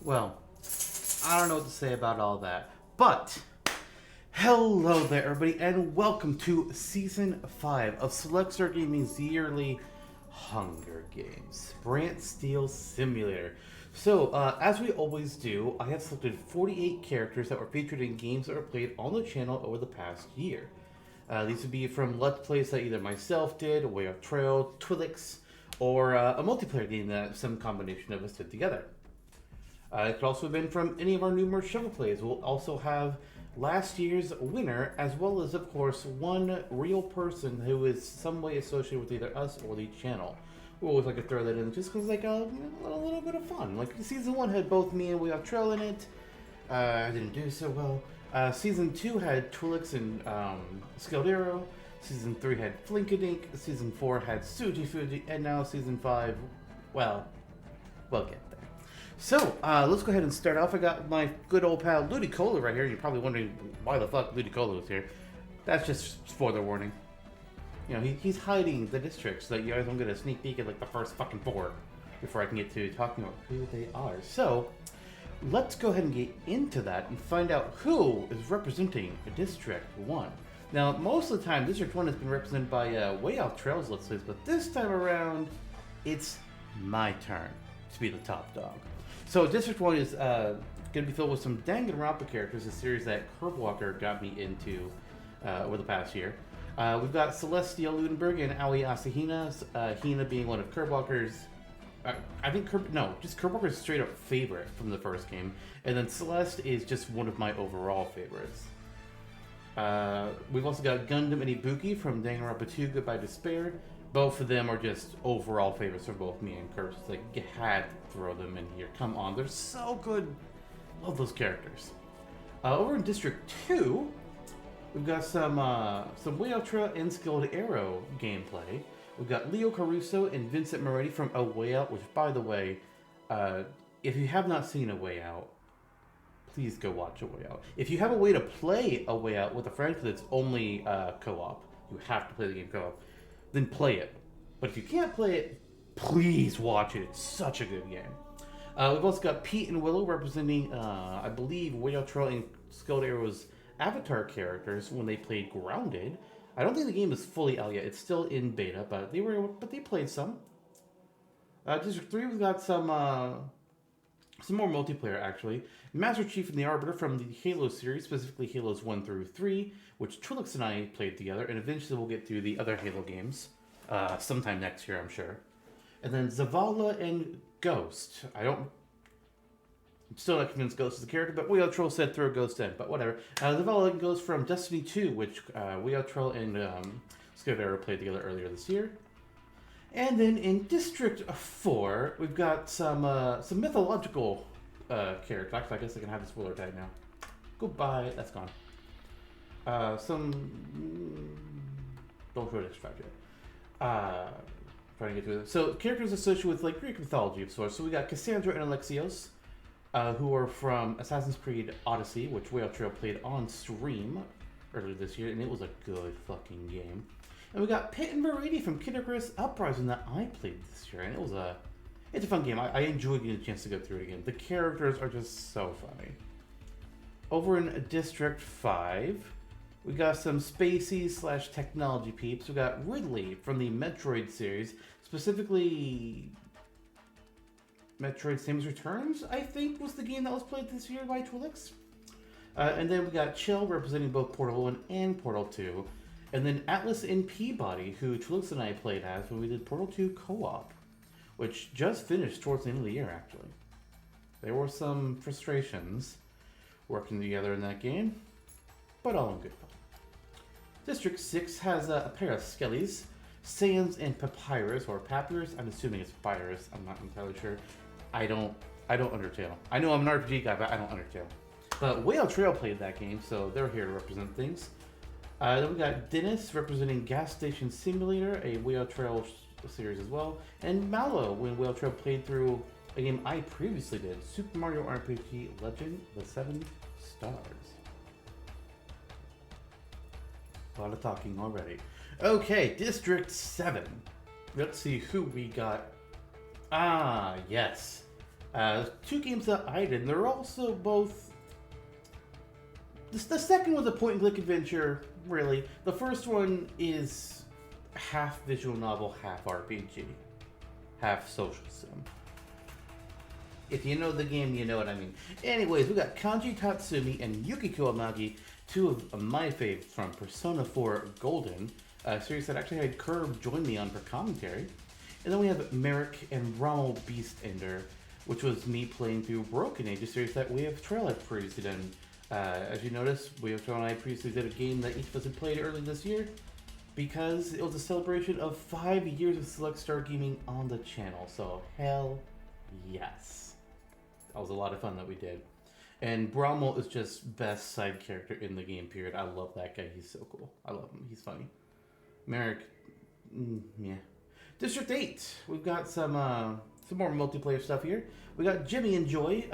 Well, I don't know what to say about all that, but hello there, everybody, and welcome to Season 5 of Select Star Gaming's yearly Hunger Games, Brantsteele Simulator. So, as we always do, I have selected 48 characters that were featured in games that were played on the channel over the past year. These would be from Let's Plays that either myself did, Way of Trail, Twilix, or a multiplayer game that some combination of us did together. It could also have been from any of our numerous shovel plays. We'll also have last year's winner, as well as, of course, one real person who is some way associated with either us or the channel. We always like to throw that in just because, like, a little bit of fun. Like, season 1 had both me and We Have Trail in it. I didn't do so well. Season 2 had Twilix and Skilled Arrow. Season 3 had Flinkadink. Season 4 had Suji Fuji. And now Season 5, well, we'll get there. So, let's go ahead and start off. I got my good old pal Ludicolo right here. You're probably wondering why the fuck Ludicolo is here. That's just spoiler warning. You know, he's hiding the districts so that you guys don't get a sneak peek at like the first fucking 4 before I can get to talking about who they are. So, let's go ahead and get into that and find out who is representing District 1. Now, most of the time, District 1 has been represented by Way Off Trails, let's say, but this time around, it's my turn to be the top dog. So District 1 is going to be filled with some Danganronpa characters, a series that Curbwalker got me into over the past year. We've got Celestia Ludenberg and Aoi Asahina, Hina being one of Curbwalker's, I think, just Curbwalker's straight up favorite from the first game. And then Celeste is just one of my overall favorites. We've also got Gundam and Ibuki from Danganronpa 2 Goodbye Despair. Both of them are just overall favorites for both me and Kurt. It's like, you had to throw them in here. Come on, they're so good. Love those characters. Over in District 2, we've got some Way Out Trail and Skilled Arrow gameplay. We've got Leo Caruso and Vincent Moretti from A Way Out, which, by the way, if you have not seen A Way Out, please go watch A Way Out. If you have a way to play A Way Out with a friend, because it's only co-op, you have to play the game co-op, then play it. But if you can't play it, please watch it. It's such a good game. We've also got Pete and Willow representing, I believe, Way Out Trail and Skilled Arrow's Avatar characters when they played Grounded. I don't think the game is fully out yet. It's still in beta, but they played some. District 3, we've got some more multiplayer, actually. Master Chief and the Arbiter from the Halo series, specifically Halos 1 through 3, which Twilix and I played together, and eventually we'll get to the other Halo games sometime next year, I'm sure. And then Zavala and Ghost. I'm still not convinced Ghost is the character, but We Out Troll said throw Ghost in, but whatever. Zavala and Ghost from Destiny 2, which We Out Troll and Skilled Arrow played together earlier this year. And then in District 4, we've got some mythological characters. Actually, I guess I can have the spoiler tag now. Goodbye. That's gone. Don't show distract yet. Trying to get through this. So, characters associated with like Greek mythology of sorts. So, we got Cassandra and Alexios, who are from Assassin's Creed Odyssey, which Way Out Trail played on stream earlier this year, and it was a good fucking game. And we got Pitt and Brady from Icarus Uprising that I played this year, and it's a fun game. I enjoyed getting a chance to go through it again. The characters are just so funny. Over in District 5, we got some spacey / technology peeps. We got Ridley from the Metroid series, specifically Metroid Samus Returns, I think was the game that was played this year by Twilix. And then we got Chill representing both Portal 1 and Portal 2. And then Atlas and Peabody, who Twilix and I played as when we did Portal 2 co-op, which just finished towards the end of the year, actually. There were some frustrations working together in that game, but all in good fun. District 6 has a pair of Skellies, Sans and Papyrus, or Papyrus. I'm assuming it's Papyrus. I'm not entirely sure. I don't Undertale. I know I'm an RPG guy, but I don't Undertale. But Way Out Trail played that game, so they're here to represent things. Then we got Dennis representing Gas Station Simulator, a Way Out Trail series as well. And Mallow when Way Out Trail played through a game I previously did, Super Mario RPG Legend: The 7 Stars. A lot of talking already. Okay, District 7. Let's see who we got. Ah, yes. Two games that I did, and they're also both... The second was a point-and-click adventure, really. The first one is half visual novel, half RPG, half social sim. If you know the game, you know what I mean. Anyways, we got Kanji Tatsumi and Yukiko Amagi, two of my faves from Persona 4 Golden, a series that actually had Curb join me on for commentary. And then we have Merrick and Rommel Beastender, which was me playing through Broken Age, a series that We Have Trail had previously done. As you notice, We Have Trail and I previously did a game that each of us had played early this year, because it was a celebration of 5 years of Select Star Gaming on the channel, so hell yes. That was a lot of fun that we did. And Brommel is just best side character in the game, period. I love that guy. He's so cool. I love him. He's funny. Merrick, yeah. District 8. We've got some more multiplayer stuff here. We got Jimmy and Joy,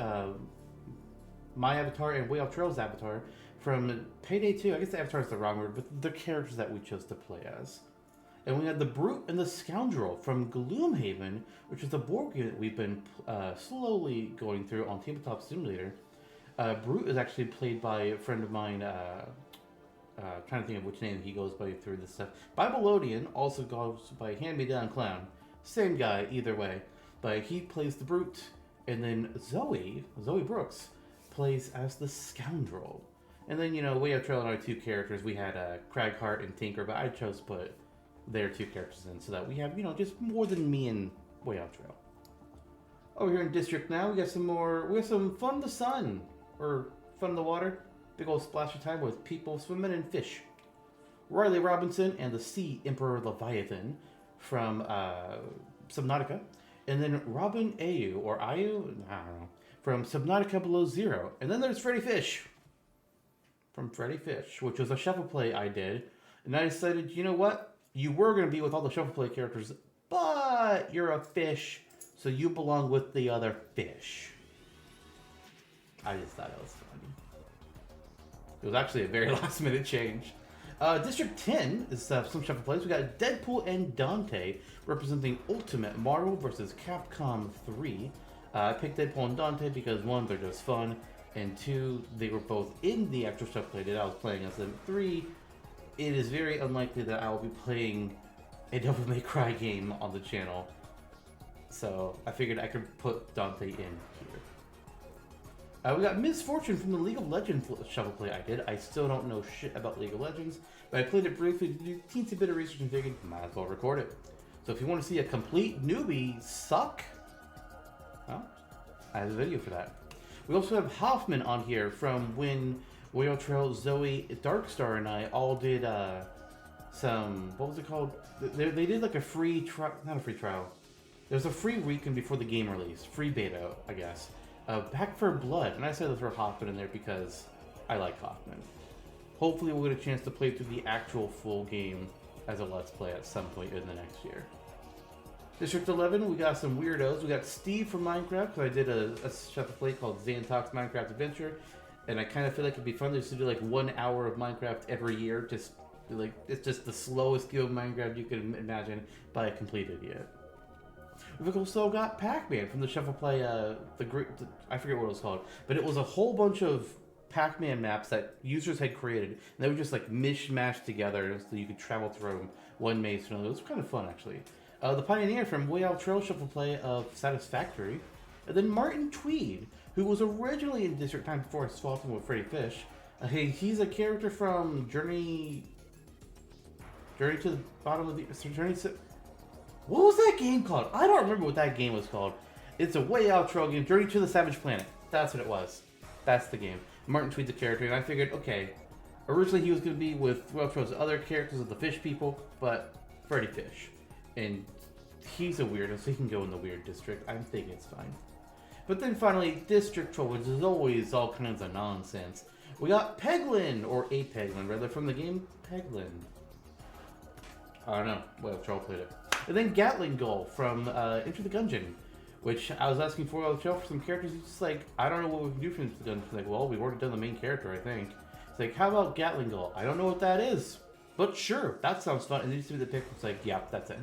my avatar and Way Off Trail's avatar from Payday 2. I guess the avatar is the wrong word, but the characters that we chose to play as. And we had the Brute and the Scoundrel from Gloomhaven, which is the board game that we've been slowly going through on Tabletop Simulator. Brute is actually played by a friend of mine, trying to think of which name he goes by through this stuff. Babylonian also goes by Hand Me Down Clown. Same guy, either way. But he plays the Brute. And then Zoe Brooks, plays as the Scoundrel. And then, you know, we have Trail and our two characters. We had Craghart and Tinker, but I chose to put their two characters in so that we have, you know, just more than me and Way Out Trail. Over here in District now, we got some Fun in the Sun, or Fun in the Water. Big old splash of time with people swimming and fish. Riley Robinson and the Sea Emperor Leviathan from Subnautica. And then Robin Ayu, or Ayu? I don't know. From Subnautica Below Zero. And then there's Freddy Fish. From Freddy Fish, which was a shuffle play I did. And I decided, you know what? You were going to be with all the shuffle play characters, but you're a fish, so you belong with the other fish. I just thought it was funny. It was actually a very last minute change. District 10 is some shuffle plays. We got Deadpool and Dante representing Ultimate Marvel vs. Capcom 3. I picked Deadpool and Dante because 1, they're just fun, and 2, they were both in the actual shuffle play that I was playing as them. 3, it is very unlikely that I will be playing a Devil May Cry game on the channel. So I figured I could put Dante in here. We got Misfortune from the League of Legends shuffle play I did. I still don't know shit about League of Legends, but I played it briefly to do a teensy bit of research and figured might as well record it. So if you want to see a complete newbie suck, well, I have a video for that. We also have Hoffman on here from when Whale Trail, Zoe, Darkstar, and I all did some, what was it called? They did like a free trial, not a free trial. There was a free weekend before the game release, free beta, I guess. Back for Blood, and I said to throw Hoffman in there because I like Hoffman. Hopefully we'll get a chance to play through the actual full game as a Let's Play at some point in the next year. District 11, we got some weirdos. We got Steve from Minecraft, because I did a shuffle play called Xantox Minecraft Adventure. And I kind of feel like it'd be fun just to do like 1 hour of Minecraft every year. Just like, it's just the slowest game of Minecraft you can imagine by a complete idiot. We've also got Pac-Man from the shuffle play, I forget what it was called. But it was a whole bunch of Pac-Man maps that users had created. And they were just like mishmashed together so you could travel through them one maze to another. It was kind of fun actually. The Pioneer from Way Out Trail shuffle play of Satisfactory. And then Martin Tweed, who was originally in District 9 before swapping with Freddy Fish. He's a character from Journey to the Bottom of the... What was that game called? I don't remember what that game was called. It's a Way Out Trail game, Journey to the Savage Planet. That's what it was. That's the game. Martin Tweed's a character, and I figured, okay, originally he was going to be with Way Out Trail's other characters of the Fish People, but Freddy Fish. And he's a weirdo, so he can go in the weird district. I'm thinking it's fine. But then finally, District 12, which is always all kinds of nonsense. We got Peglin, or a Peglin, rather, from the game Peglin. I don't know. Well, Troll played it. And then Gatling Gull from Enter the Gungeon, which I was asking for on the show for some characters. He's just like, I don't know what we can do for Enter the Gungeon. He's like, well, we've already done the main character, I think. It's like, how about Gatling Gull? I don't know what that is, but sure, that sounds fun. And then you see the pic, it's like, yeah, that's it.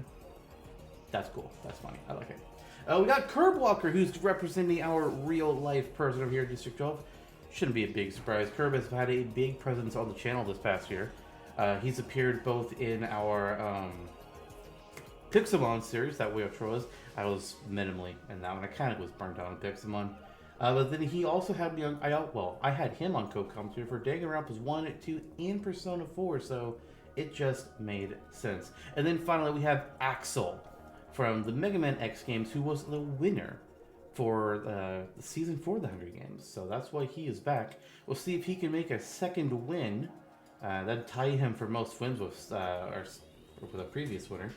That's cool. That's funny. I like it. We got Curb Walker, who's representing our real-life person over here at District 12. Shouldn't be a big surprise. Curb has had a big presence on the channel this past year. He's appeared both in our Pixelmon series, that way was. I was minimally in that one. I kind of was burnt out on Pixelmon. But then he also had me on, I had him on co-commentator for Danganronpa 1, 2, and Persona 4, so it just made sense. And then finally we have Axel from the Mega Man X games, who was the winner for the Season 4 of the Hunger Games. So that's why he is back. We'll see if he can make a second win. That'd tie him for most wins with the previous winner.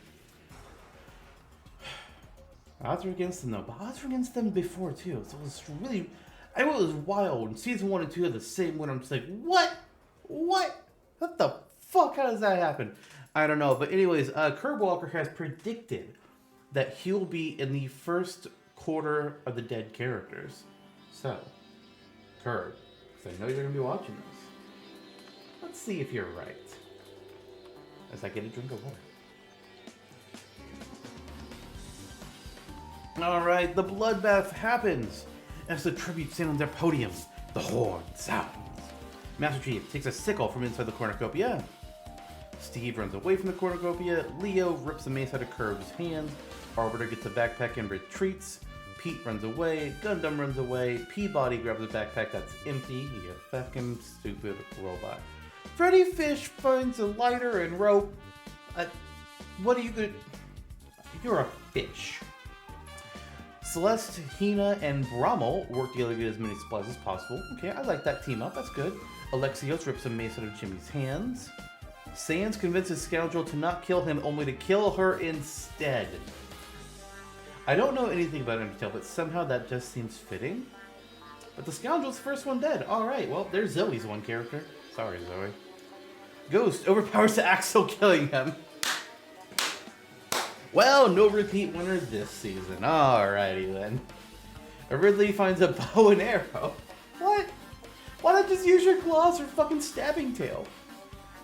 Odds were against them though, but odds were against them before too. So it was really, I know it was wild. When Season 1 and 2 had the same winner, I'm just like, what? What the fuck? How does that happen? I don't know. But anyways, Curb Walker has predicted that he'll be in the first quarter of the dead characters. So, Curb, because I know you're going to be watching this. Let's see if you're right. As I get a drink of water. Alright, the bloodbath happens. As the tribute stand on their podium, the horn sounds. Master Chief takes a sickle from inside the cornucopia. Steve runs away from the cornucopia. Leo rips a mace out of Curb's hands. Arbiter gets a backpack and retreats. Pete runs away. Gundam runs away. Peabody grabs a backpack that's empty. You fucking stupid robot. Freddy Fish finds a lighter and rope. What are you gonna... You're a fish. Celeste, Hina, and Brommel work together to get as many supplies as possible. Okay, I like that team up. That's good. Alexios rips a mace out of Jimmy's hands. Sans convinces Scoundrel to not kill him, only to kill her instead. I don't know anything about Undertale, but somehow that just seems fitting. But the Scoundrel's the first one dead. Alright, well, there's Zoe's one character. Sorry, Zoe. Ghost overpowers Axel, killing him. Well, no repeat winner this season. Alrighty then. Ridley finds a bow and arrow. What? Why not just use your claws or fucking stabbing tail?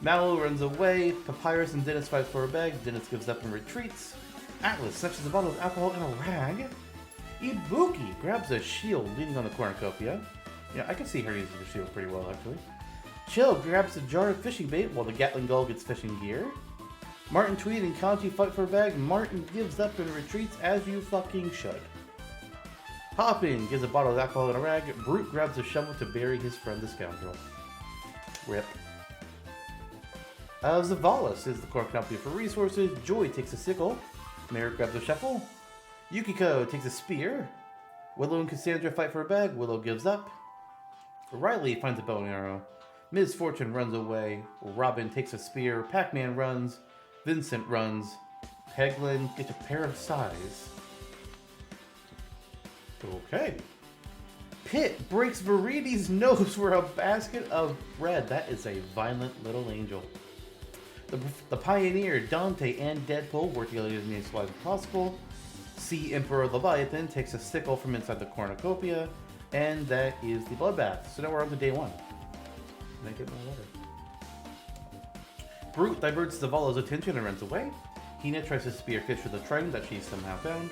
Mallow runs away. Papyrus and Dennis fight for a bag. Dennis gives up and retreats. Atlas snatches a bottle of alcohol and a rag. Ibuki grabs a shield leaning on the cornucopia. Yeah, I can see her using the shield pretty well, actually. Chill grabs a jar of fishing bait while the Gatling Gull gets fishing gear. Martin Tweed and Kanji fight for a bag. Martin gives up and retreats, as you fucking should. Hoppin gives a bottle of alcohol and a rag. Brute grabs a shovel to bury his friend the Scoundrel. Rip. Zavalis is the cornucopia for resources. Joy takes a sickle. Merrick grabs a shovel. Yukiko takes a spear. Willow and Cassandra fight for a bag. Willow gives up. Riley finds a bow and arrow. Ms. Fortune runs away. Robin takes a spear. Pac-Man runs. Vincent runs. Peglin gets a pair of size. Okay. Pitt breaks Veridi's nose for a basket of bread. That is a violent little angel. The Pioneer, Dante, and Deadpool work together as many supplies as possible. Sea Emperor Leviathan takes a sickle from inside the cornucopia. And that is the bloodbath. So now we're on to day one. Can I get my letter? Brute diverts Zavala's attention and runs away. Hina tries to spear fish with a trident that she's somehow found.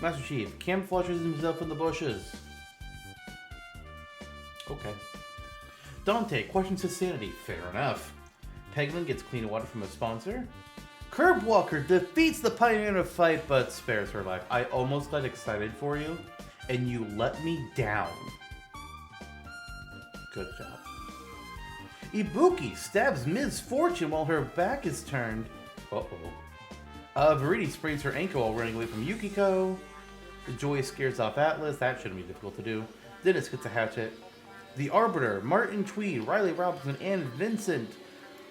Master Chief camouflages himself in the bushes. Okay. Dante questions his sanity. Fair enough. Peglin gets clean water from a sponsor. Curb Walker defeats the Pioneer in a fight, but spares her life. I almost got excited for you, and you let me down. Good job. Ibuki stabs Ms. Fortune while her back is turned. Veridi sprains her ankle while running away from Yukiko. Joy scares off Atlas. That shouldn't be difficult to do. Dennis gets a hatchet. The Arbiter, Martin Tweed, Riley Robinson, and Vincent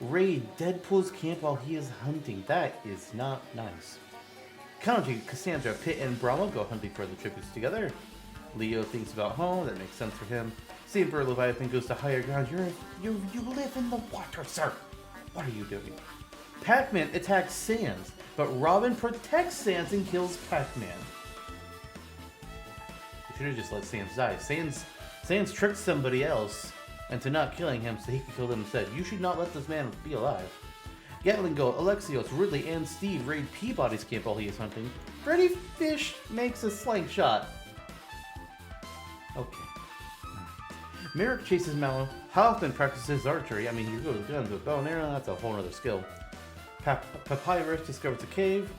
raid Deadpool's camp while he is hunting. That is not nice. Kanji, Cassandra, Pitt, and Brahma go hunting for the tributes together. Leo thinks about home. That makes sense for him. Saber Leviathan goes to higher ground. You live in the water, sir. What are you doing? Pac-Man attacks Sans, but Robin protects Sans and kills Pac-Man. You should have just let Sans die. Sans tricked somebody else into not killing him so he could kill them instead. You should not let this man be alive. Gatling Gull, Alexios, Ridley, and Steve raid Peabody's camp while he is hunting. Freddy Fish makes a slingshot. Okay. Merrick chases Mallow. Hoffman practices archery. I mean, you go to guns with bow and arrow, that's a whole other skill. Papyrus discovers a cave.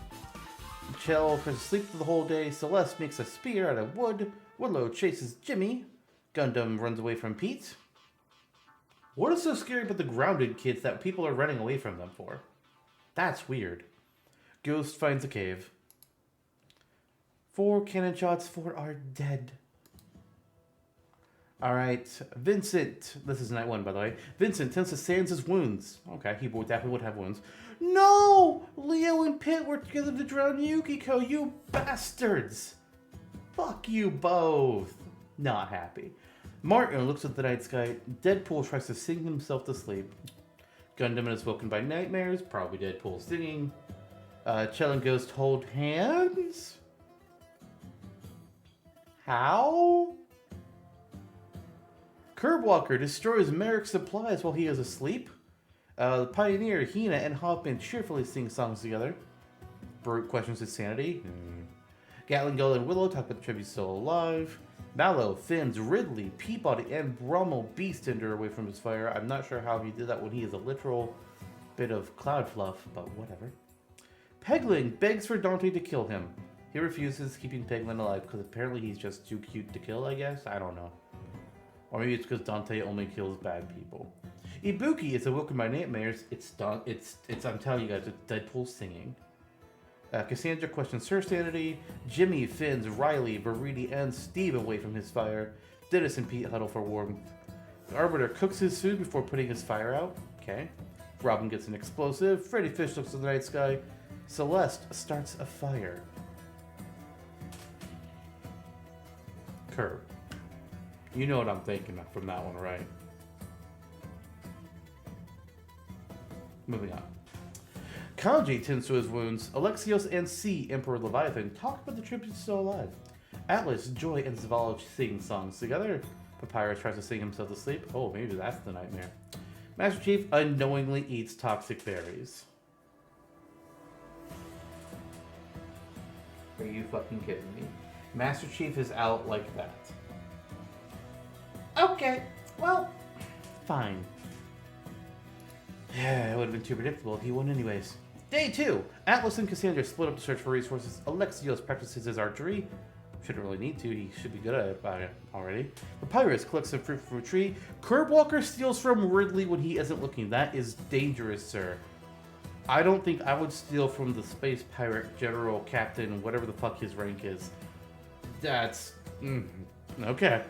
Chell tries to sleep for the whole day. Celeste makes a spear out of wood. Willow chases Jimmy. Gundam runs away from Pete. What is so scary about the grounded kids that people are running away from them for? That's weird. Ghost finds a cave. 4 cannon shots, 4 are dead. Alright, Vincent. This is night 1, by the way. Vincent tends to Sans' wounds. Okay, he definitely would have wounds. No! Leo and Pitt worked together to drown Yukiko, you bastards! Fuck you both. Not happy. Martin looks at the night sky. Deadpool tries to sing himself to sleep. Gundam is woken by nightmares. Probably Deadpool singing. Chell and Ghost hold hands? How? Curbwalker destroys Merrick's supplies while he is asleep. The Pioneer, Hina, and Hoffman cheerfully sing songs together. Brute questions his sanity. Gatling Gull and Willow talk about the tribute still alive. Mallow, Finns, Ridley, Peabody, and Brummel Beastender away from his fire. I'm not sure how he did that when he is a literal bit of cloud fluff, but whatever. Peglin begs for Dante to kill him. He refuses, keeping Peglin alive because apparently he's just too cute to kill, I guess? I don't know. Or maybe it's because Dante only kills bad people. Ibuki is awoken by nightmares. It's I'm telling you guys, it's Deadpool singing. Cassandra questions her sanity. Jimmy, Finns, Riley, Veridi, and Steve away from his fire. Dennis and Pete huddle for warmth. The Arbiter cooks his food before putting his fire out. Okay. Robin gets an explosive. Freddy Fish looks at the night sky. Celeste starts a fire. Curb. You know what I'm thinking from that one, right? Moving on. Kanji tends to his wounds. Alexios and C, Emperor Leviathan, talk about the tribute still alive. Atlas, Joy, and Zavala sing songs together. Papyrus tries to sing himself to sleep. Oh, maybe that's the nightmare. Master Chief unknowingly eats toxic berries. Are you fucking kidding me? Master Chief is out like that. Okay, well, fine. Yeah, it would have been too predictable if he won anyways. Day 2. Atlas and Cassandra split up to search for resources. Alexios practices his archery. Shouldn't really need to. He should be good at it already. Papyrus collects some fruit from a tree. Curbwalker steals from Ridley when he isn't looking. That is dangerous, sir. I don't think I would steal from the space pirate general captain, whatever the fuck his rank is. That's... okay.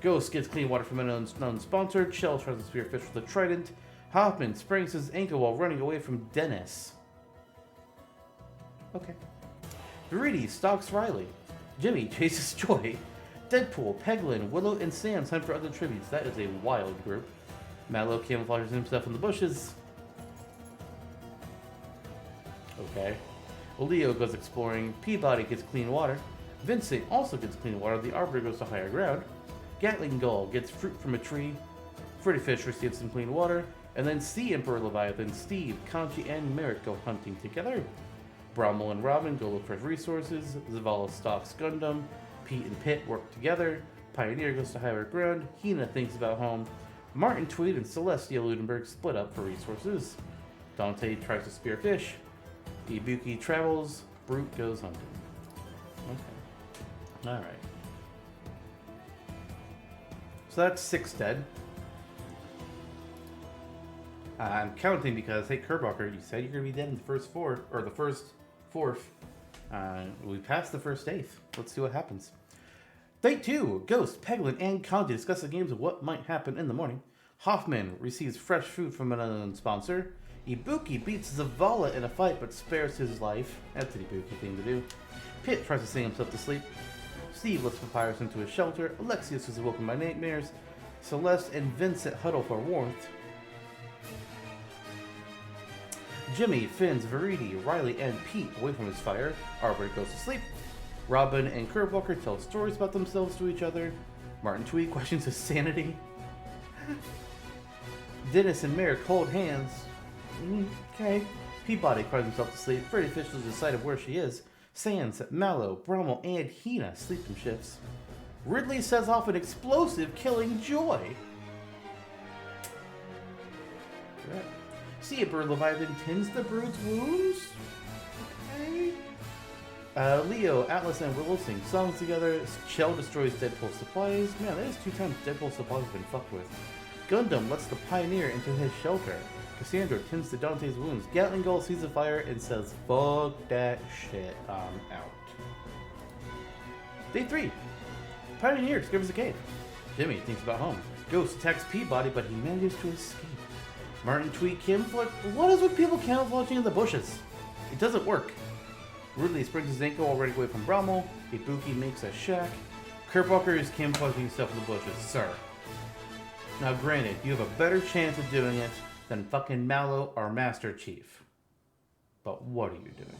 Ghost gets clean water from an unknown sponsor. Chell tries to spearfish with a trident. Hoffman sprains his ankle while running away from Dennis. Okay. Veridi stalks Riley. Jimmy chases Joy. Deadpool, Peglin, Willow, and Sam hunt for other tributes. That is a wild group. Mallow camouflages himself in the bushes. Okay. Leo goes exploring. Peabody gets clean water. Vincent also gets clean water. The Arbiter goes to higher ground. Gatling Gull gets fruit from a tree. Freddy Fish receives some clean water. And then C, Emperor Leviathan, Steve, Kanchi, and Merrick go hunting together. Brummel and Robin go look for resources. Zavala stalks Gundam. Pete and Pitt work together. Pioneer goes to higher ground. Hina thinks about home. Martin Tweed and Celestia Ludenberg split up for resources. Dante tries to spear fish. Ibuki travels. Brute goes hunting. Okay. Alright. So that's 6 dead. I'm counting because, hey, Curbwalker, you said you're going to be dead in the first 4, or the first 4th. We passed the first 8th. Let's see what happens. Day 2, Ghost, Peglin, and Kanji discuss the games of what might happen in the morning. Hoffman receives fresh food from an unknown sponsor. Ibuki beats Zavala in a fight but spares his life. That's an Ibuki thing to do. Pitt tries to sing himself to sleep. Steve lets Papyrus into his shelter. Alexios is awoken by nightmares. Celeste and Vincent huddle for warmth. Jimmy, Finns, Veridi, Riley, and Pete away from his fire. Arbiter goes to sleep. Robin and Curbwalker tell stories about themselves to each other. Martin Tweed questions his sanity. Dennis and Merrick hold hands. Okay. Peabody cries himself to sleep. Freddy Fish loses sight of where she is. Sans, Mallow, Brummel, and Hina sleep in shifts. Ridley sets off an explosive, killing Joy. Right. See a bird Leviathan tends the brood's wounds? Okay. Leo, Atlas, and Willow sing songs together. Chell destroys Deadpool's supplies. Man, that is 2 times Deadpool's supplies have been fucked with. Gundam lets the Pioneer into his shelter. Cassandra tends to Dante's wounds. Gatling Gull sees a fire and says, "Fuck that shit, I'm out." Day 3. Pioneer discovers a cave. Jimmy thinks about home. Ghost attacks Peabody, but he manages to escape. Martin tweet camouflage. What is with people camouflaging in the bushes? It doesn't work. Ridley springs his ankle while running away from Brummel. Ibuki makes a shack. Kurt Walker is camouflaging himself in the bushes, sir. Now granted, you have a better chance of doing it than fucking Mallow or Master Chief. But what are you doing?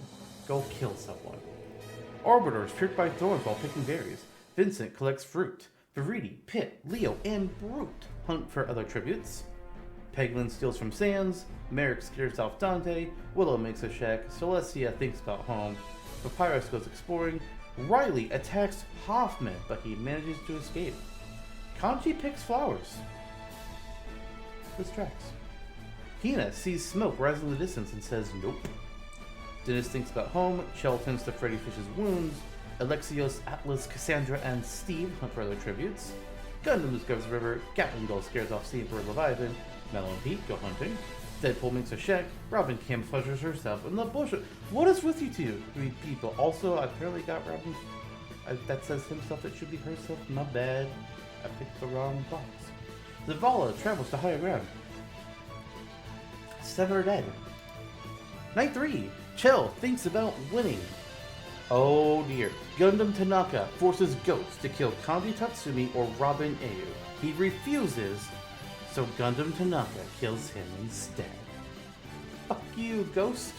Go kill someone. Arbiter is tricked by thorns while picking berries. Vincent collects fruit. Viridi, Pit, Leo, and Brute hunt for other tributes. Peglin steals from Sans. Merrick scares off Dante. Willow makes a shack. Celestia thinks about home. Papyrus goes exploring. Riley attacks Hoffman, but he manages to escape. Kanji picks flowers. This tracks. Hina sees smoke rise in the distance and says nope. Dennis thinks about home. Chell tends to Freddy Fish's wounds. Alexios, Atlas, Cassandra, and Steve hunt for other tributes. Gundam discovers the river. Gatling Gull scares off Steve for Leviathan. Mellow and Pete go hunting. Deadpool makes a shack. Robin camouflages herself in the bush. What is with you two people? Also, I apparently got Robin. That says himself. It should be herself. My bad. I picked the wrong box. Zavala travels to higher ground. 7 are dead. Night 3. Chell thinks about winning. Oh dear. Gundam Tanaka forces Ghost to kill Kanji Tatsumi or Robin Ayu. He refuses, so Gundam Tanaka kills him instead. Fuck you, Ghost.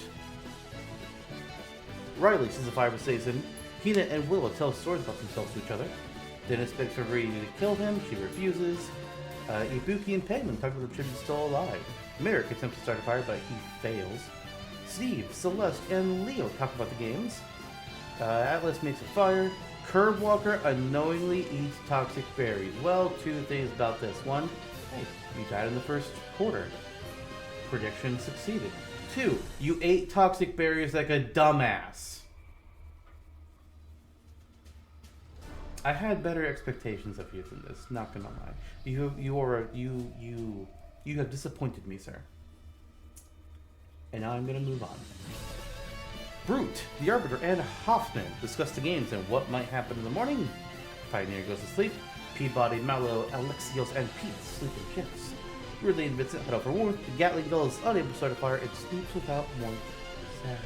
Riley sees a fire saves him. Hina and Willow tell stories about themselves to each other. Dennis begs for Viridi to kill him. She refuses. Ibuki and Penguin talk about the tribute still alive. Merrick attempts to start a fire, but he fails. Steve, Celeste, and Leo talk about the games. Atlas makes a fire. Curb Walker unknowingly eats toxic berries. Well, 2 things about this. 1, hey, you died in the first quarter. Prediction succeeded. 2, you ate toxic berries like a dumbass. I had better expectations of you than this, not gonna lie. You have disappointed me, sir. And now I'm gonna move on. Brute, the Arbiter, and Hoffman discuss the games and what might happen in the morning. Pioneer goes to sleep. Peabody, Mallow, Alexios, and Pete sleep in shifts. Ridley and Vincent head out for warmth. The Gatling Gull is unable to start a fire and sleeps without warmth. Sad.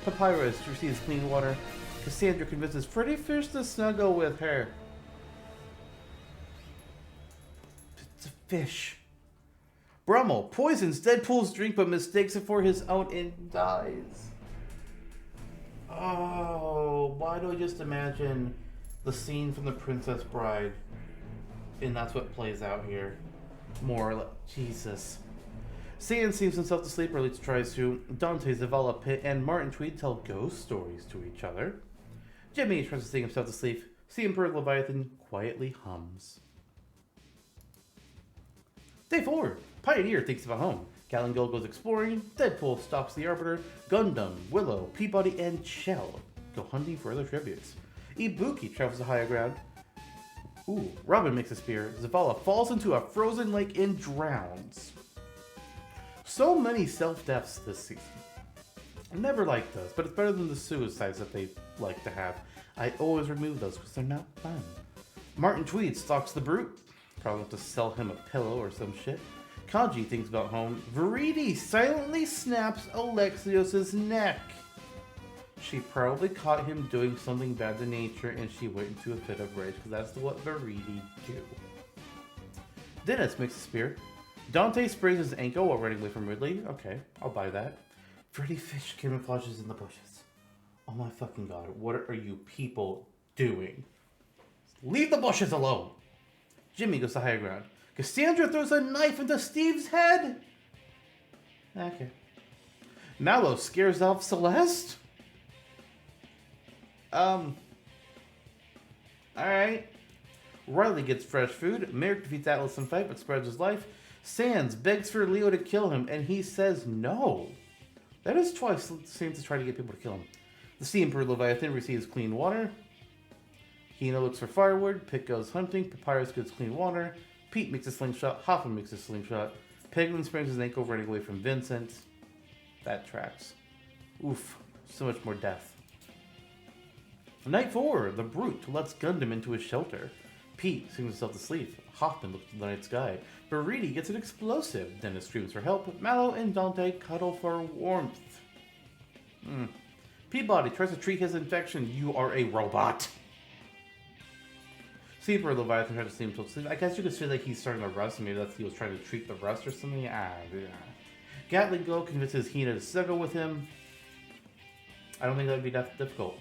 Papyrus receives clean water. Cassandra convinces Freddy Fish to snuggle with her. It's a fish. Brummel poisons Deadpool's drink but mistakes it for his own and dies. Oh, why do I just imagine the scene from The Princess Bride? And that's what plays out here. More like, Jesus. Sand seems himself to sleep, or at least tries to. Dante, Zavala, Pitt, and Martin Tweed tell ghost stories to each other. Jimmy tries to sing himself to sleep. See Emperor Leviathan quietly hums. Day 4. Pioneer thinks about home. Gatling Gull goes exploring. Deadpool stops the Arbiter. Gundam, Willow, Peabody, and Chell go hunting for other tributes. Ibuki travels to higher ground. Ooh, Robin makes a spear. Zavala falls into a frozen lake and drowns. So many self-deaths this season. I never liked those, but it's better than the suicides that they like to have. I always remove those because they're not fun. Martin Tweed stalks the Brute. Probably have to sell him a pillow or some shit. Kanji thinks about home. Viridi silently snaps Alexios' neck. She probably caught him doing something bad to nature and she went into a fit of rage because that's what Viridi do. Dennis makes a spear. Dante sprays his ankle while running away from Ridley. Okay, I'll buy that. Freddy Fish camouflages in the bushes. Oh my fucking god, what are you people doing? Leave the bushes alone! Jimmy goes to higher ground. Cassandra throws a knife into Steve's head! Okay. Mallow scares off Celeste? Um, alright. Riley gets fresh food. Merrick defeats Atlas in fight but spares his life. Sans begs for Leo to kill him and he says no. That is twice Sans is trying to get people to kill him. The Sea Emperor Leviathan receives clean water. Hina looks for firewood. Pit goes hunting. Papyrus gets clean water. Pete makes a slingshot. Hoffman makes a slingshot. Peglin sprains his ankle running away from Vincent. That tracks. Oof. So much more death. Night 4. The Brute lets Gundam into his shelter. Pete sings himself to sleep. Hoffman looks at the night sky. Baridi gets an explosive. Dennis screams for help. Mallow and Dante cuddle for warmth. Peabody tries to treat his infection. You are a robot. Sleeper Leviathan tries to sleep himself to sleep. I guess you could say that he's starting to rust. Maybe that's he was trying to treat the rust or something. Gatling Go convinces Hina to snuggle with him. I don't think that would be that difficult.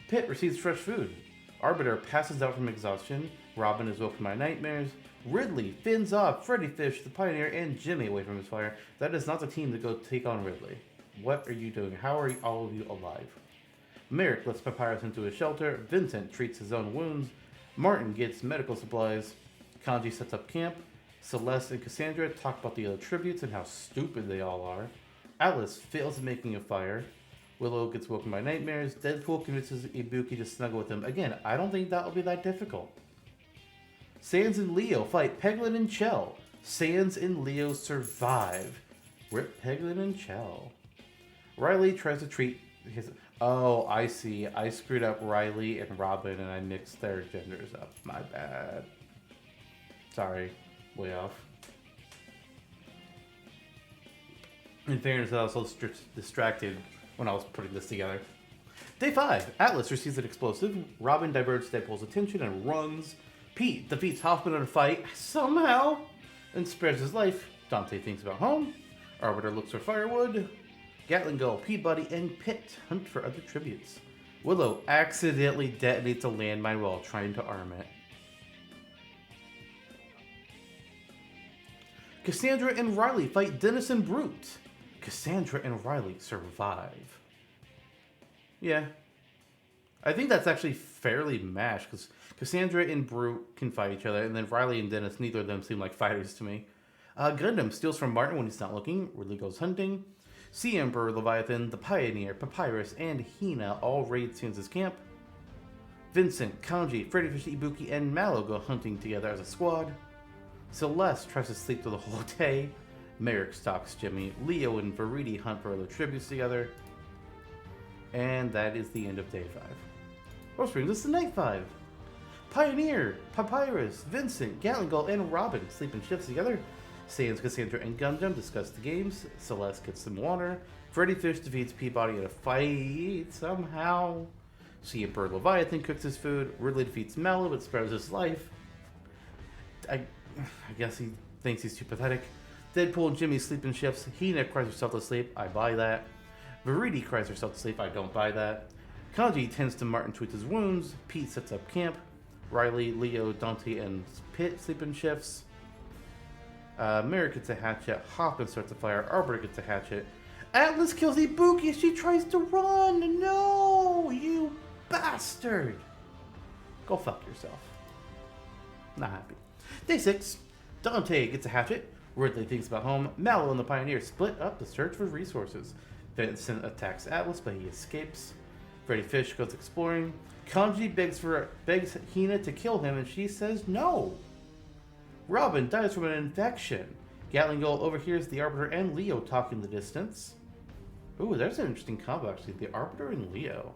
Pitt receives fresh food. Arbiter passes out from exhaustion. Robin is woken by nightmares. Ridley fins off Freddy Fish, the Pioneer, and Jimmy away from his fire. That is not the team to go take on Ridley. What are you doing? How are all of you alive? Merrick lets Papyrus into his shelter. Vincent treats his own wounds. Martin gets medical supplies. Kanji sets up camp. Celeste and Cassandra talk about the other tributes and how stupid they all are. Alice fails at making a fire. Willow gets woken by nightmares. Deadpool convinces Ibuki to snuggle with him. Again, I don't think that will be that difficult. Sans and Leo fight Peglin and Chell. Sans and Leo survive. Rip Peglin and Chell. Riley tries to treat his... Oh, I see. I screwed up Riley and Robin and I mixed their genders up. My bad. Sorry. Way off. In fairness, I was so distracted when I was putting this together. Day 5. Atlas receives an explosive. Robin diverts Deadpool's attention and runs. Pete defeats Hoffman in a fight, somehow, and spares his life. Dante thinks about home. Arbiter looks for firewood. Gatling Gull, Peabody, and Pitt hunt for other tributes. Willow accidentally detonates a landmine while trying to arm it. Cassandra and Riley fight Dennis and Brute. Cassandra and Riley survive. Yeah. I think that's actually fairly mashed, because Cassandra and Brute can fight each other, and then Riley and Dennis, neither of them seem like fighters to me. Gundam steals from Martin when he's not looking. Ridley goes hunting. Sea Emperor, Leviathan, the Pioneer, Papyrus, and Hina all raid Sans' camp. Vincent, Kanji, Freddy Fish, Ibuki, and Mallow go hunting together as a squad. Celeste tries to sleep through the whole day. Merrick stalks Jimmy. Leo and Veridi hunt for other tributes together. And that is the end of day 5. Which brings us to night 5. Pioneer, Papyrus, Vincent, Galangal, and Robin sleep in shifts together. Sans, Cassandra, and Gundam discuss the games. Celeste gets some water. Freddy Fish defeats Peabody in a fight somehow. Sea Emperor Leviathan cooks his food. Ridley defeats Mallow but spares his life. I guess he thinks he's too pathetic. Deadpool and Jimmy sleep in shifts. Hina cries herself to sleep. I buy that. Veridi cries herself to sleep. I don't buy that. Kanji tends to Martin treats his wounds. Pete sets up camp. Riley, Leo, Dante, and Pitt sleep in shifts. Merrick gets a hatchet. Hoffman starts a fire. Arbiter gets a hatchet. Atlas kills Ibuki as she tries to run. No, you bastard. Go fuck yourself. Not happy. Day 6. Dante gets a hatchet. Ridley thinks about home. Mallow and the Pioneer split up to search for resources. Vincent attacks Atlas, but he escapes. Freddy Fish goes exploring. Kanji begs Hina to kill him, and she says no. Robin dies from an infection. Gatling Gull overhears the Arbiter and Leo talk in the distance. Ooh, there's an interesting combo, actually. The Arbiter and Leo.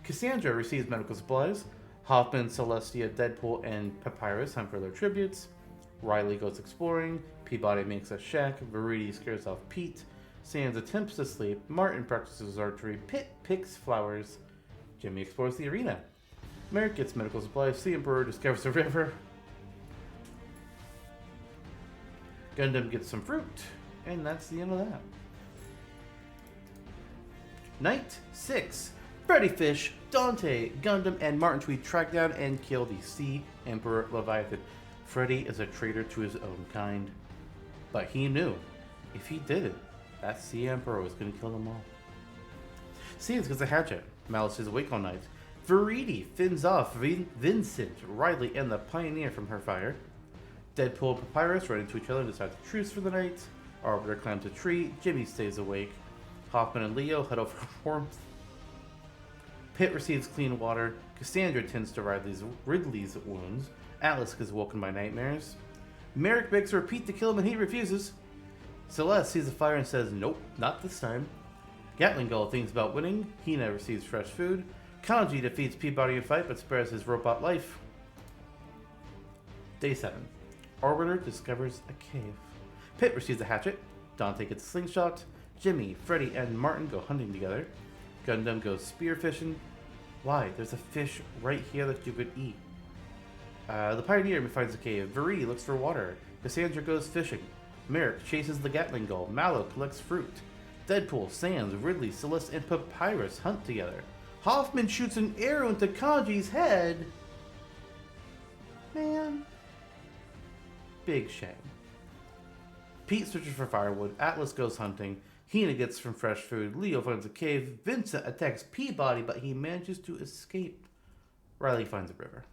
Cassandra receives medical supplies. Hoffman, Celestia, Deadpool, and Papyrus hunt for their tributes. Riley goes exploring. Peabody makes a shack. Veridi scares off Pete. Sans attempts to sleep. Martin practices archery. Pitt picks flowers. Jimmy explores the arena. Merrick gets medical supplies. Sea Emperor discovers a river. Gundam gets some fruit. And that's the end of that. Night 6. Freddy Fish, Dante, Gundam, and Martin Tweed track down and kill the Sea Emperor Leviathan. Freddy is a traitor to his own kind. But he knew, if he did it, that Sea Emperor was going to kill them all. Sans gets a hatchet. Mallow stays awake all night. Verity fins off Vincent, Riley, and the Pioneer from her fire. Deadpool and Papyrus run into each other and decide to truce for the night. Arbiter climbs a tree. Jimmy stays awake. Hoffman and Leo head over for warmth. Pit receives clean water. Cassandra tends to Ridley's wounds. Atlas gets woken by nightmares. Merrick begs for Pete to kill him and he refuses. Celeste sees the fire and says, nope, not this time. Gatling Gull thinks about winning. Hina receives fresh food. Kanji defeats Peabody in fight but spares his robot life. Day 7. Arbiter discovers a cave. Pit receives a hatchet. Dante gets a slingshot. Jimmy, Freddy, and Martin go hunting together. Gundam goes spearfishing. Why? There's a fish right here that you could eat. The Pioneer finds a cave. Verity looks for water. Cassandra goes fishing. Merrick chases the Gatling Gull. Mallow collects fruit. Deadpool, Sans, Ridley, Celeste, and Papyrus hunt together. Hoffman shoots an arrow into Kanji's head. Man. Big shame. Pete searches for firewood. Atlas goes hunting. Hina gets some fresh food. Leo finds a cave. Vincent attacks Peabody, but he manages to escape. Riley finds a river.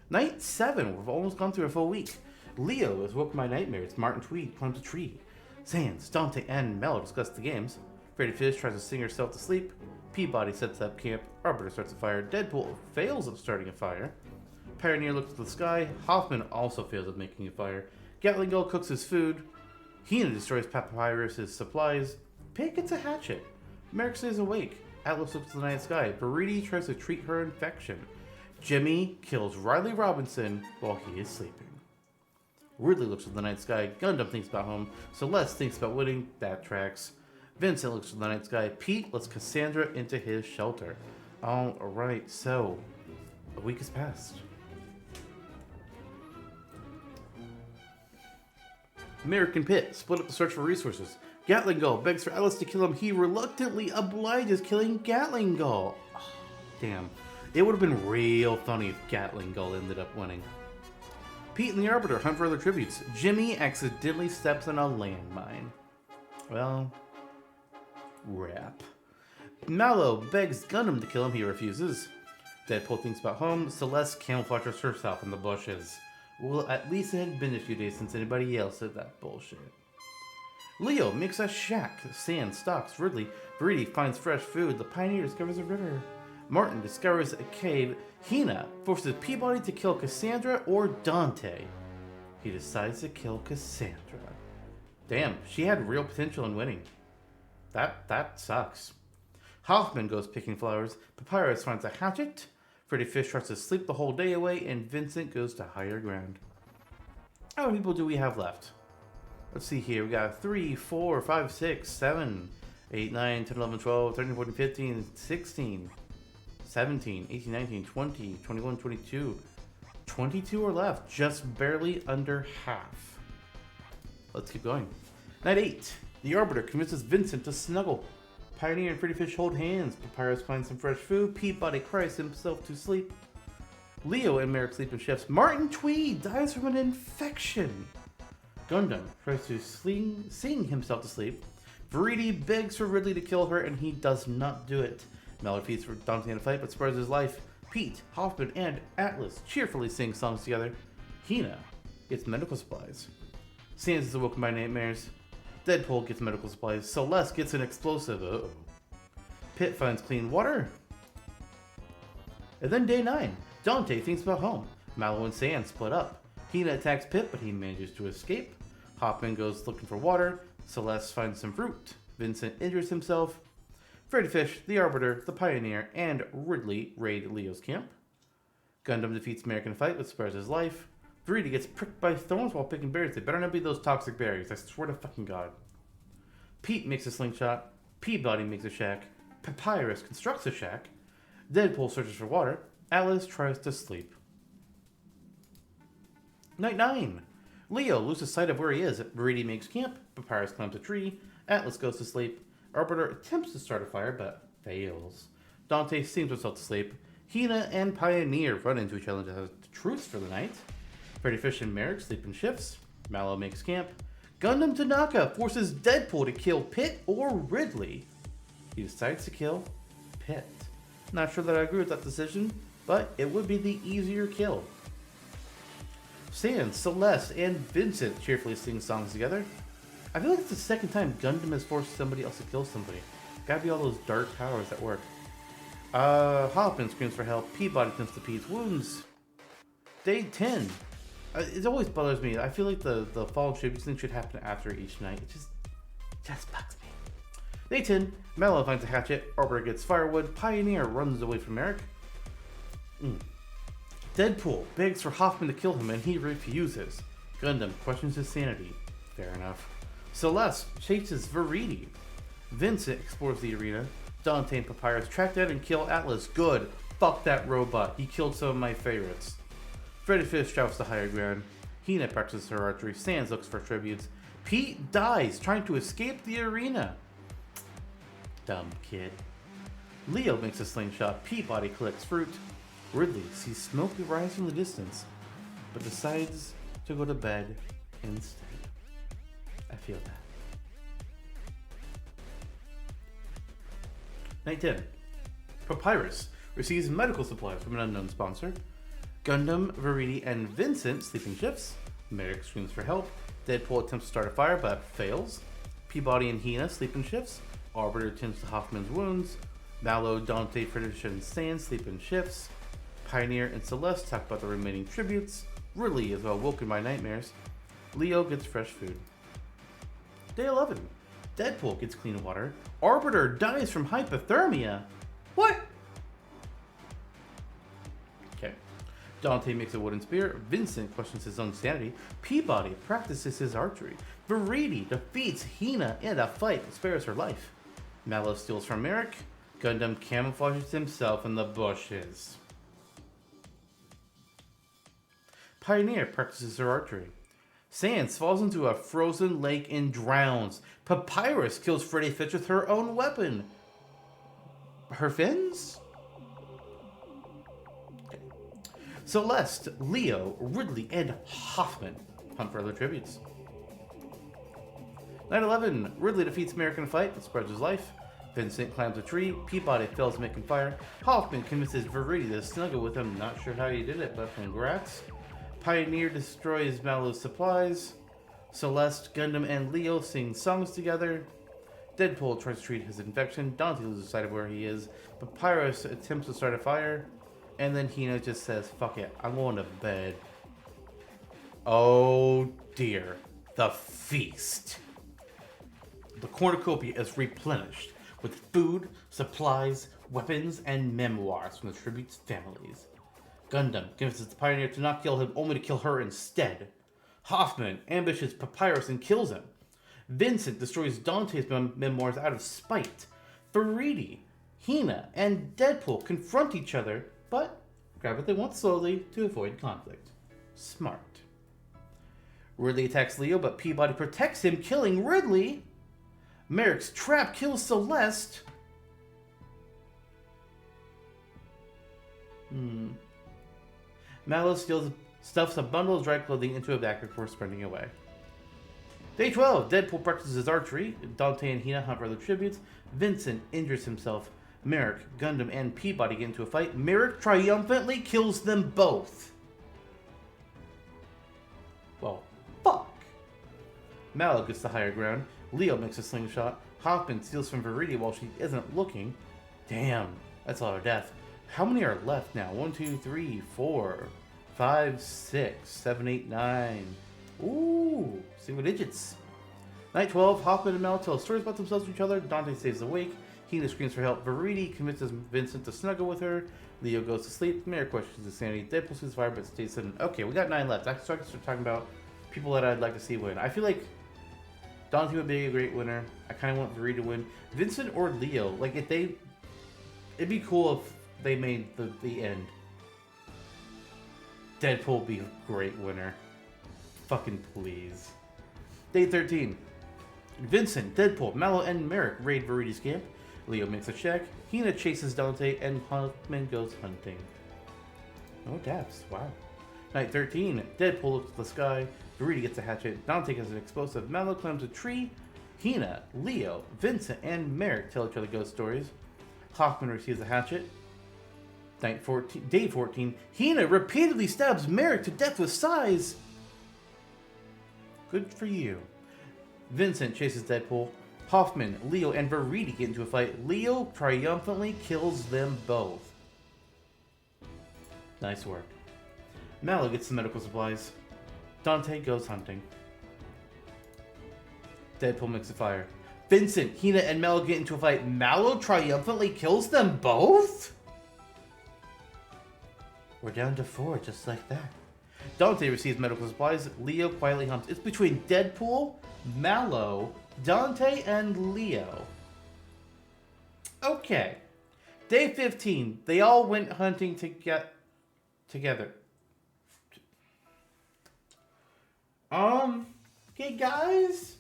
Night 7. We've almost gone through a full week. Leo is woken by nightmares. Martin Tweed climbs a tree. Sans, Dante, and Mello discuss the games. Freddy Fish tries to sing herself to sleep. Peabody sets up camp. Arbiter starts a fire. Deadpool fails at starting a fire. Pioneer looks at the sky. Hoffman also fails at making a fire. Gatling Gull cooks his food. Hina destroys Papyrus' supplies. Pig gets a hatchet. Merrick stays awake. Atlas looks at the night sky. Verity tries to treat her infection. Jimmy kills Riley Robinson while he is sleeping. Ridley looks at the night sky. Gundam thinks about home. Celeste thinks about winning. That tracks. Vincent looks at the night sky. Pete lets Cassandra into his shelter. Alright, so a week has passed. Merrick and Pitt split up the search for resources. Gatling Gull begs for Alice to kill him. He reluctantly obliges killing Gatling Gull. Oh, damn. It would have been real funny if Gatling Gull ended up winning. Pete and the Arbiter hunt for other tributes. Jimmy accidentally steps on a landmine. Well, rap. Mallow begs Gundam to kill him. He refuses. Deadpool thinks about home. Celeste camouflages herself in the bushes. Well, at least it had been a few days since anybody else said that bullshit. Leo makes a shack. Sand stalks Ridley. Verity finds fresh food. The Pioneer discovers a river. Martin discovers a cave. Hina forces Peabody to kill Cassandra or Dante. He decides to kill Cassandra. Damn, she had real potential in winning. That sucks. Hoffman goes picking flowers. Papyrus finds a hatchet. Freddy Fish tries to sleep the whole day away, and Vincent goes to higher ground. How many people do we have left? Let's see here. We got 3, 4, 5, 6, 7, 8, 9, 10, 11, 12, 13, 14, 15, 16, 17, 18, 19, 20, 21, 22. 22 are left. Just barely under half. Let's keep going. Night 8. The Arbiter convinces Vincent to snuggle. Pioneer and Freddy Fish hold hands. Papyrus finds some fresh food. Peabody cries himself to sleep. Leo and Merrick sleep in shifts. Martin Tweed dies from an infection. Gundam tries to sing himself to sleep. Verity begs for Ridley to kill her, and he does not do it. Mallow defeats for Dante in a fight, but spares his life. Pete, Hoffman, and Atlas cheerfully sing songs together. Hina gets medical supplies. Sans is awoken by nightmares. Deadpool gets medical supplies. Celeste gets an explosive. Uh-oh. Pit finds clean water. And then day 9. Dante thinks about home. Mallow and Sans split up. Hina attacks Pit, but he manages to escape. Hoffman goes looking for water. Celeste finds some fruit. Vincent injures himself. Freddy Fish, the Arbiter, the Pioneer, and Ridley raid Leo's camp. Gundam defeats Merrick in a fight, but spares his life. Verity gets pricked by thorns while picking berries. They better not be those toxic berries. I swear to fucking God. Pete makes a slingshot. Peabody makes a shack. Papyrus constructs a shack. Deadpool searches for water. Alice tries to sleep. Night 9. Leo loses sight of where he is. Verity makes camp. Papyrus climbs a tree. Atlas goes to sleep. Arbiter attempts to start a fire, but fails. Dante sings himself to sleep. Hina and Pioneer run into each other to have truce for the night. Freddy Fish and Merrick sleep in shifts. Mallow makes camp. Gundam Tanaka forces Deadpool to kill Pit or Ridley. He decides to kill pit. Not sure that I agree with that decision, but it would be the easier kill. Sans, Celeste, and Vincent cheerfully sing songs together. I feel like it's the second time Gundam has forced somebody else to kill somebody. Gotta be all those dark powers at work. Hoffman screams for help. Peabody tends to Pete's wounds. Day 10. It always bothers me. I feel like the fallen tributes thing should happen after each night. It just bugs me. Day 10. Mello finds a hatchet. Arbiter gets firewood. Pioneer runs away from Eric. Deadpool begs for Hoffman to kill him and he refuses. Gundam questions his sanity. Fair enough. Celeste chases Veridi. Vincent explores the arena. Dante and Papyrus track down and kill Atlas. Good. Fuck that robot. He killed some of my favorites. Freddy Fish travels to higher ground. Hina practices her archery. Sans looks for tributes. Pete dies trying to escape the arena. Dumb kid. Leo makes a slingshot. Peabody collects fruit. Ridley sees smoke rise from the distance, but decides to go to bed instead. I feel that. Night 10. Papyrus receives medical supplies from an unknown sponsor. Gundam, Veridi, and Vincent sleep in shifts. Merrick screams for help. Deadpool attempts to start a fire but fails. Peabody and Hina sleep in shifts. Arbiter tends to Hoffman's wounds. Mallow, Dante, Friedrich, and Sans sleep in shifts. Pioneer and Celeste talk about the remaining tributes. Ridley is awoken by nightmares. Leo gets fresh food. Day 11. Deadpool gets clean water. Arbiter dies from hypothermia. What? Okay. Dante makes a wooden spear. Vincent questions his own sanity. Peabody practices his archery. Veridi defeats Hina in a fight and spares her life. Mallow steals from Eric. Gundam camouflages himself in the bushes. Pioneer practices her archery. Sans falls into a frozen lake and drowns. Papyrus kills Freddy Fitch with her own weapon. Her fins? Okay. Celeste, Leo, Ridley, and Hoffman hunt for other tributes. Night 11. Ridley defeats Merrick in a fight and spreads his life. Vincent climbs a tree. Peabody fails making fire. Hoffman convinces Veridi to snuggle with him. Not sure how he did it, but congrats. Pioneer destroys Mallow's supplies. Celeste, Gundam, and Leo sing songs together. Deadpool tries to treat his infection. Dante loses sight of where he is. Papyrus attempts to start a fire. And then Hina just says, fuck it, I'm going to bed. Oh dear. The feast. The cornucopia is replenished with food, supplies, weapons, and memoirs from the tribute's families. Gundam convinces the Pioneer to not kill him, only to kill her instead. Hoffman ambushes Papyrus and kills him. Vincent destroys Dante's memoirs out of spite. Veridi, Hina, and Deadpool confront each other, but grab what they want slowly to avoid conflict. Smart. Ridley attacks Leo, but Peabody protects him, killing Ridley. Merrick's trap kills Celeste. Mallow stuffs a bundle of dry clothing into a backpack before sprinting away. Day 12. Deadpool practices archery. Dante and Hina hunt for other tributes. Vincent injures himself. Merrick, Gundam, and Peabody get into a fight. Merrick triumphantly kills them both. Well, fuck. Mallow gets the higher ground. Leo makes a slingshot. Hoffman steals from Veridi while she isn't looking. Damn, that's a lot of death. How many are left now? 1, 2, 3, 4, 5, 6, 7, 8, 9. Ooh, single digits. Night 12, Hoffman and Mallow tell stories about themselves to each other. Dante stays awake. Hina screams for help. Veridi convinces Vincent to snuggle with her. Leo goes to sleep. Mary questions his sanity. Deadpool sees fire but stays hidden. Okay, we got 9 left. So I can start talking about people that I'd like to see win. I feel like Dante would be a great winner. I kind of want Veridi to win. Vincent or Leo. Like, if they... It'd be cool if they made the end. Deadpool would be a great winner. Fucking please. Day 13. Vincent, Deadpool, Mallow, and Merrick raid Veridi's camp. Leo makes a check. Hina chases Dante, and Hoffman goes hunting. No daps. Wow. Night 13. Deadpool looks at the sky. Veridi gets a hatchet. Dante gets an explosive. Mallow climbs a tree. Hina, Leo, Vincent, and Merrick tell each other ghost stories. Hoffman receives a hatchet. Day 14, Hina repeatedly stabs Merrick to death with sighs. Good for you. Vincent chases Deadpool. Hoffman, Leo, and Verity get into a fight. Leo triumphantly kills them both. Nice work. Mallow gets some medical supplies. Dante goes hunting. Deadpool makes a fire. Vincent, Hina, and Mallow get into a fight. Mallow triumphantly kills them both? We're down to 4 just like that. Dante receives medical supplies. Leo quietly humps. It's between Deadpool, Mallow, Dante, and Leo. Okay. Day 15. They all went hunting together. Okay, guys.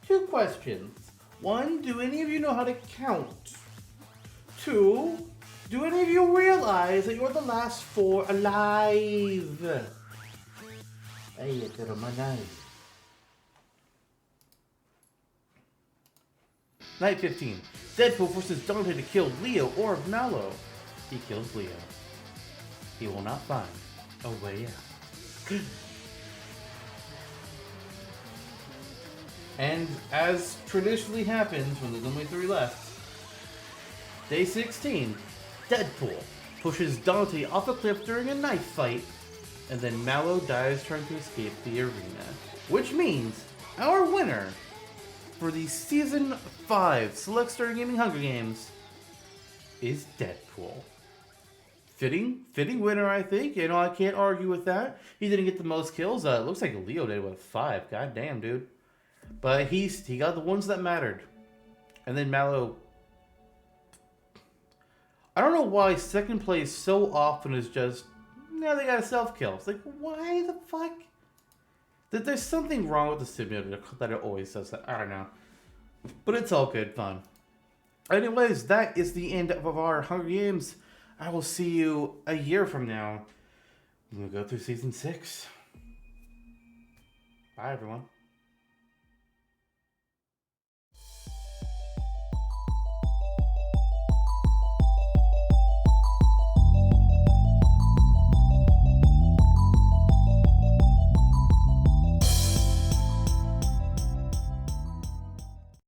2 questions. 1, do any of you know how to count? 2, do any of you realize that you're the last 4 alive? Hey, you got my name. Night 15. Deadpool forces Dante to kill Leo or Mallow. He kills Leo. He will not find a way out. And as traditionally happens when there's only 3 left, Day 16, Deadpool pushes Dante off a cliff during a knife fight, and then Mallow dies trying to escape the arena. Which means our winner for the Season 5 Select Starter Gaming Hunger Games is Deadpool. Fitting winner, I think. You know, I can't argue with that. He didn't get the most kills. It looks like Leo did with 5. God damn, dude. But he got the ones that mattered. And then Mallow... I don't know why second place so often is just... Yeah, they got a self-kill. It's like, why the fuck? There's something wrong with the simulator that it always does that. I don't know. But it's all good fun. Anyways, that is the end of our Hunger Games. I will see you a year from now. We'll go through Season 6. Bye, everyone.